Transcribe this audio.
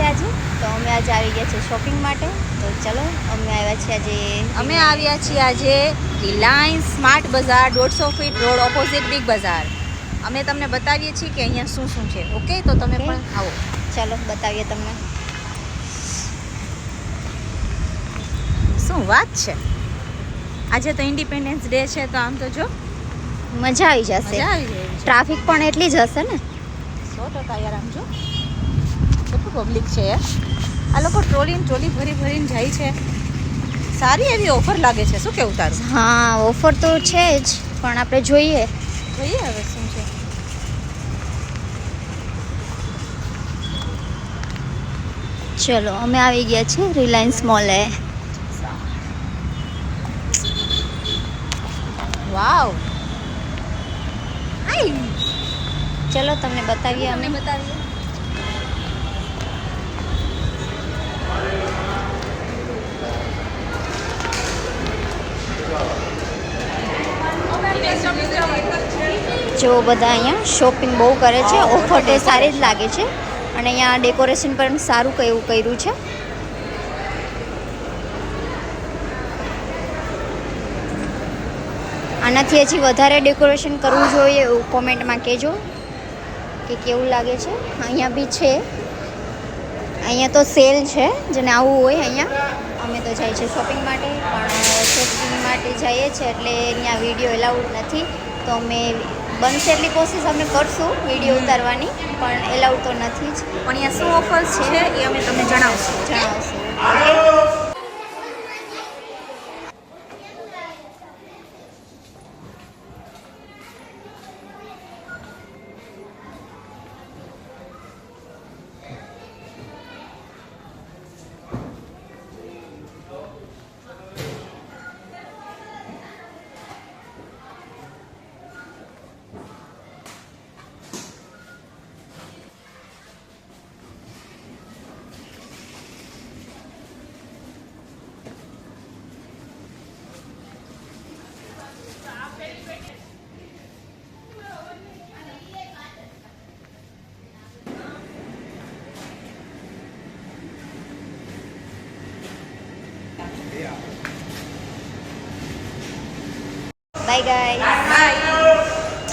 છે આજે. તો અમે આજે આવી ગયા છીએ શોપિંગ માટે. તો ચલો અમે આવ્યા છીએ આજે રિલાયન્સ સ્માર્ટ બજાર 150 ફીટ રોડ ઓપોઝિટ બિગ બજાર. અમે તમને બતાવીએ છીએ કે અહીંયા શું શું છે. ઓકે, તો તમે પણ આવો. ચાલો બતાવીએ તમને. શું વાત છે, આજે તો ઇન્ડિપેન્ડન્સ ડે છે, તો આમ તો જો મજા આવી જશે. ટ્રાફિક પણ એટલી જ હશે ને. 100% યાર. આમ જો કેટલું પબ્લિક છે યાર. આ લોકો ટ્રોલી ભરીને જાય છે. સારી એવી ઓફર લાગે છે. શું કેવું તારું? હા, ઓફર તો છે જ, પણ આપણે જોઈએ હવે શું છે. ચલો અમે આવી ગયા છીએ રિલાયન્સ મોલે. વાવ. ચલો તમને બતાવીએ. અમે જો બધા અહીંયા શોપિંગ બહુ કરે છે. ઓફર તો સારી જ લાગે છે, અને અહીંયા ડેકોરેશન પણ સારું એવું કર્યું છે. આનાથી હજી વધારે ડેકોરેશન કરવું જોઈએ એવું કોમેન્ટમાં કહેજો કે કેવું લાગે છે. અહીંયા બી છે. અહીંયા તો સેલ છે, જેને આવવું હોય અહીંયા. અમે તો જઈએ છીએ શોપિંગ માટે, પણ શોપિંગ માટે જઈએ છીએ એટલે અહીંયા વિડીયો એલાઉડ નથી. તો અમે બનશે એટલી કોશિશ અમે કરશું વિડીયો ઉતારવાની, પણ એલાઉડ તો નથી જ. પણ અહીંયા શું ઓફર છે એ અમે તમને જણાવશું. Bye guys. બાય.